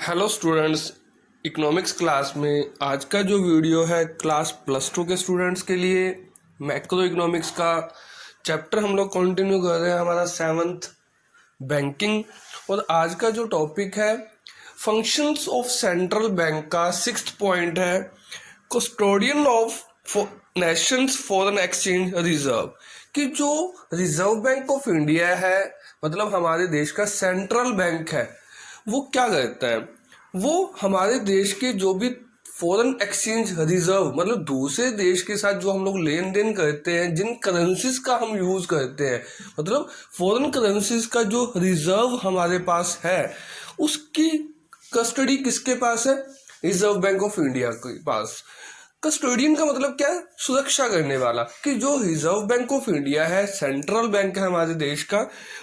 Hello students, economics class में आज का जो वीडियो है क्लास +2 के स्टूडेंट्स के लिए मैक्रो इकोनॉमिक्स का चैप्टर हम लोग कंटिन्यू कर रहे हैं, हमारा 7th बैंकिंग। और आज का जो टॉपिक है फंक्शंस ऑफ सेंट्रल बैंक का 6th पॉइंट है custodian of nations foreign exchange reserve. कि जो रिजर्व बैंक ऑफ इंडिया है, मतलब हमारे देश का सेंट्रल बैंक है, वो क्या करता है, वो हमारे देश के जो भी फॉरेन एक्सचेंज रिजर्व, मतलब दूसरे देश के साथ जो हम लोग लेन देन करते हैं, जिन करेंसीज का हम यूज करते हैं, मतलब फॉरेन करेंसीज का जो रिजर्व हमारे पास है, उसकी कस्टडी किसके पास है? रिजर्व बैंक ऑफ इंडिया के पास। कस्टोडियन का मतलब क्या है? सुरक्षा करने वाला। कि जो रिजर्व बैंक ऑफ इंडिया है, सेंट्रल बैंक है हमारे देश का,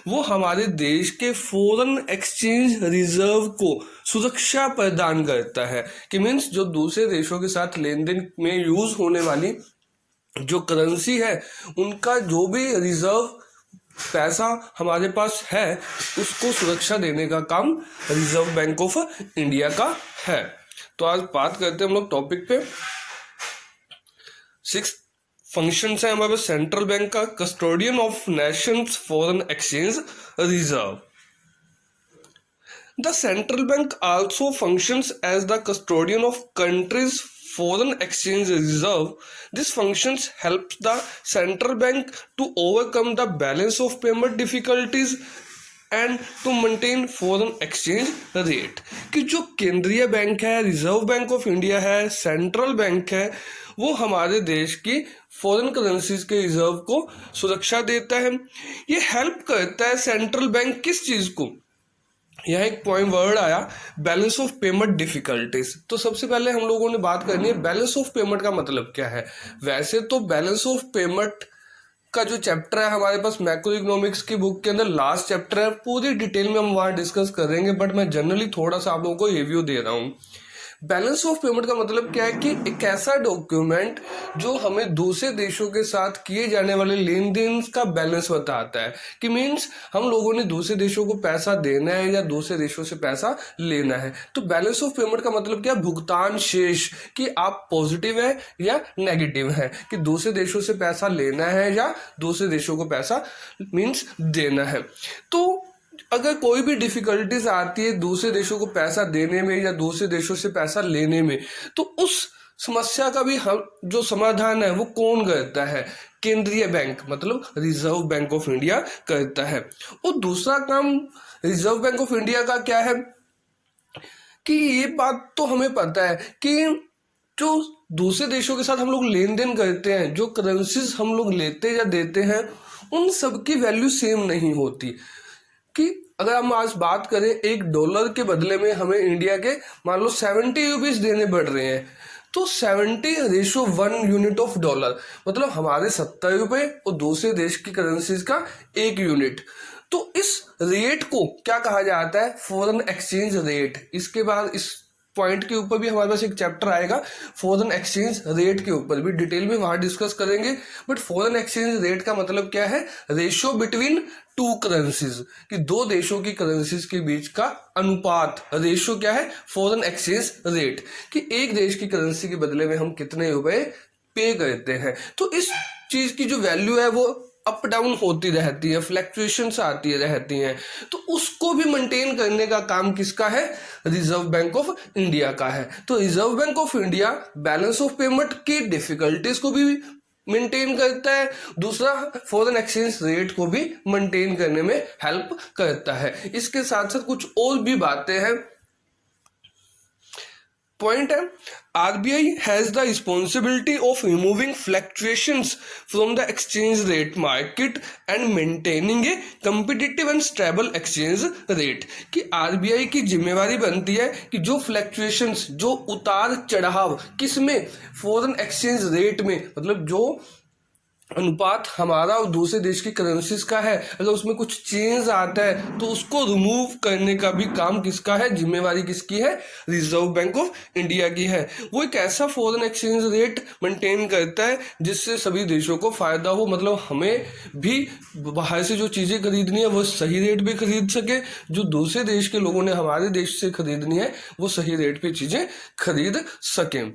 वो हमारे देश के फॉरेन एक्सचेंज रिजर्व को सुरक्षा प्रदान करता है। कि मीन्स जो दूसरे देशों के साथ लेन देन में यूज होने वाली जो करेंसी है, उनका जो भी रिजर्व पैसा हमारे पास है, उसको सुरक्षा देने का काम रिजर्व बैंक ऑफ इंडिया का है। तो आज बात करते हैं हम लोग टॉपिक पे। 6 फंक्शंस है हमारे सेंट्रल बैंक का। Custodian of nations foreign exchange reserve. The central bank also functions as the custodian of country's foreign exchange reserve. This functions helps the central bank to overcome the balance of payment difficulties and to maintain foreign exchange rate. कि जो केंद्रीय bank है, reserve bank of India है, central bank है, वो हमारे देश की फॉरेन करेंसीज के रिजर्व को सुरक्षा देता है। ये हेल्प करता है सेंट्रल बैंक किस चीज को? यह एक पॉइंट वर्ड आया, बैलेंस ऑफ पेमेंट डिफिकल्टीज। तो सबसे पहले हम लोगों ने बात करनी है बैलेंस ऑफ पेमेंट का मतलब क्या है। वैसे तो बैलेंस ऑफ पेमेंट का जो चैप्टर है हमारे पास मैक्रो इकोनॉमिक्स की बुक के अंदर लास्ट चैप्टर है, पूरी डिटेल में हम वहाँ डिस्कस करेंगे, बट मैं जनरली थोड़ा सा आप लोगों को रिव्यू दे रहा हूँ। बैलेंस ऑफ पेमेंट का मतलब क्या है कि एक ऐसा डॉक्यूमेंट जो हमें दूसरे देशों के साथ किए जाने वाले लेन देन का बैलेंस बताता है। कि मीन्स हम लोगों ने दूसरे देशों को पैसा देना है या दूसरे देशों से पैसा लेना है। तो बैलेंस ऑफ पेमेंट का मतलब क्या? भुगतान शेष, कि आप पॉजिटिव है या नेगेटिव है, कि दूसरे देशों से पैसा लेना है या दूसरे देशों को पैसा मीन्स देना है। तो अगर कोई भी डिफिकल्टीज आती है दूसरे देशों को पैसा देने में या दूसरे देशों से पैसा लेने में, तो उस समस्या का भी हम जो समाधान है वो कौन करता है? केंद्रीय बैंक, मतलब रिजर्व बैंक ऑफ इंडिया करता है। और दूसरा काम रिजर्व बैंक ऑफ इंडिया का क्या है कि ये बात तो हमें पता है कि जो दूसरे देशों के साथ हम लोग लेन देन करते हैं, जो करेंसीज हम लोग लेते या देते हैं, उन सबकी वैल्यू सेम नहीं होती। कि अगर हम आज बात करें, $1 के बदले में हमें इंडिया के मान लो 70 रुपीज देने पड़ रहे हैं, तो 70:1 यूनिट ऑफ डॉलर, मतलब हमारे 70 रुपए और दूसरे देश की करेंसीज का 1 यूनिट। तो इस रेट को क्या कहा जाता है? Foreign exchange rate. इसके बाद इस पॉइंट के ऊपर भी हमारे पास एक चैप्टर आएगा फॉरेन एक्सचेंज रेट के ऊपर भी, डिटेल में वहां डिस्कस करेंगे। बट फॉरेन एक्सचेंज रेट का मतलब क्या है? रेशियो बिटवीन टू करेंसीज, कि दो देशों की करेंसीज के बीच का अनुपात। रेशियो क्या है? फॉरेन एक्सचेंज रेट, कि एक देश की करेंसी के बदले में हम कितने रुपए पे करते हैं। तो इस चीज की जो वैल्यू है वो अप डाउन होती रहती है, फ्लैक्चुएशंस आती रहती हैं। तो उसको भी मेंटेन करने का काम किसका है? रिजर्व बैंक ऑफ इंडिया का है। तो reserve bank of India balance of payment की डिफिकल्टीज को भी मेंटेन करता है, दूसरा फॉरेन एक्सचेंज रेट को भी मेंटेन करने में हेल्प करता है। इसके साथ साथ कुछ और भी बातें हैं। पॉइंट है, RBI has the responsibility of removing fluctuations from the exchange rate market and maintaining A competitive and stable exchange rate. कि आरबीआई की जिम्मेवारी बनती है कि जो फ्लक्चुएशंस, जो उतार चढ़ाव किसमें? फॉरेन एक्सचेंज रेट में, मतलब जो अनुपात हमारा और दूसरे देश की करेंसीज का है, अगर उसमें कुछ चेंज आता है तो उसको रिमूव करने का भी काम किसका है, जिम्मेवारी किसकी है, रिजर्व बैंक ऑफ इंडिया की है। वो एक ऐसा फॉरेन एक्सचेंज रेट मेंटेन करता है जिससे सभी देशों को फायदा हो, मतलब हमें भी बाहर से जो चीज़ें खरीदनी है वो सही रेट पे खरीद सके, जो दूसरे देश के लोगों ने हमारे देश से खरीदनी है वो सही रेट पे चीज़ें खरीद सकें।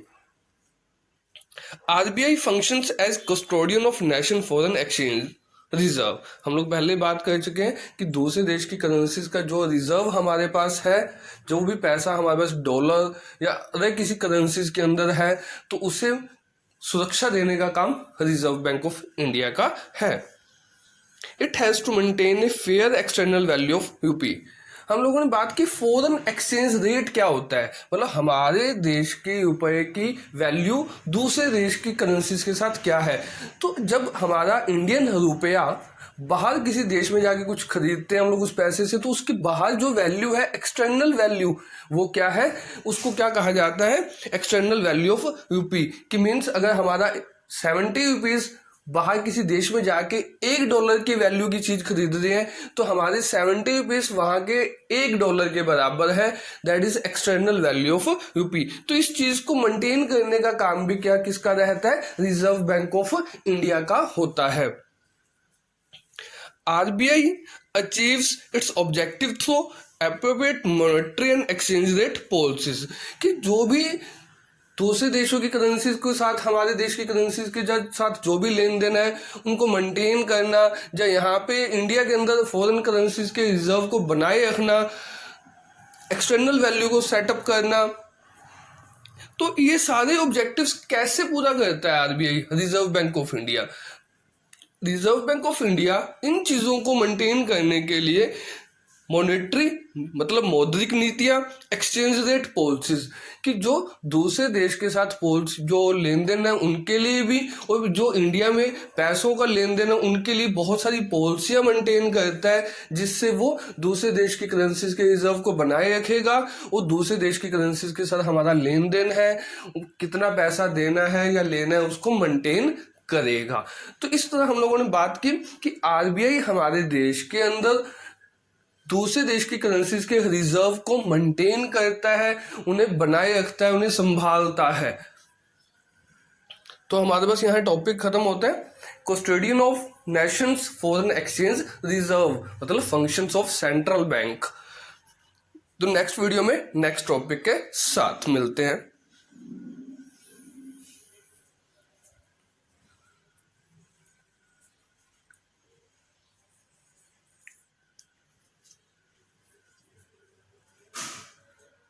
RBI functions as custodian of nation foreign exchange reserve. हम लोग पहले बात कर चुके हैं कि दूसरे देश की करेंसीज का जो रिजर्व हमारे पास है, जो भी पैसा हमारे पास डॉलर या अदर किसी करेंसीज के अंदर है, तो उसे सुरक्षा देने का काम रिजर्व बैंक ऑफ इंडिया का है। It has to maintain a fair external value of rupee. हम लोगों ने बात की फॉरेन एक्सचेंज रेट क्या होता है, मतलब हमारे देश के रुपए की वैल्यू दूसरे देश की करेंसीज के साथ क्या है। तो जब हमारा इंडियन रुपया बाहर किसी देश में जाके कुछ खरीदते हैं हम लोग उस पैसे से, तो उसकी बाहर जो वैल्यू है, एक्सटर्नल वैल्यू, वो क्या है, उसको क्या कहा जाता है, एक्सटर्नल वैल्यू ऑफ यूपी। कि मीन्स अगर हमारा 70 रुपीज बाहर किसी देश में जाके $1 की वैल्यू की चीज खरीद रहे हैं, तो हमारे 70 रुपीज वहां के $1 के बराबर है, that is external value of UP. तो इस चीज को मेंटेन करने का काम भी क्या किसका रहता है, रिजर्व बैंक ऑफ इंडिया का होता है। RBI achieves its objective through appropriate monetary and exchange rate policies। कि जो भी दूसरे देशों की करेंसीज के साथ हमारे देश की करेंसीज के साथ जो भी लेन देन है उनको मेंटेन करना, या यहाँ पे इंडिया के अंदर फॉरेन करेंसीज के रिजर्व को बनाए रखना, एक्सटर्नल वैल्यू को सेटअप करना, तो ये सारे ऑब्जेक्टिव्स कैसे पूरा करता है RBI, reserve bank of India. Reserve bank of India in चीज़ों को मेंटेन करने के लिए मॉनेटरी मतलब मौद्रिक नीतियां, एक्सचेंज रेट पॉलिसीज, कि जो दूसरे देश के साथ जो लेन देन है उनके लिए भी, और जो इंडिया में पैसों का लेन देन है उनके लिए बहुत सारी पॉलिसियां मेंटेन करता है, जिससे वो दूसरे देश की करेंसीज के रिजर्व को बनाए रखेगा और दूसरे देश की करेंसीज के साथ हमारा लेन देन है, कितना पैसा देना है या लेना है, उसको मेंटेन करेगा। तो इस तरह हम लोगों ने बात की कि आरबीआई हमारे देश के अंदर दूसरे देश की करेंसीज के रिजर्व को मेंटेन करता है, उन्हें बनाए रखता है, उन्हें संभालता है। तो हमारे पास यहाँ टॉपिक खत्म होता है। Custodian of nations foreign exchange reserve मतलब फंक्शंस ऑफ सेंट्रल बैंक। तो नेक्स्ट वीडियो में नेक्स्ट टॉपिक के साथ मिलते हैं।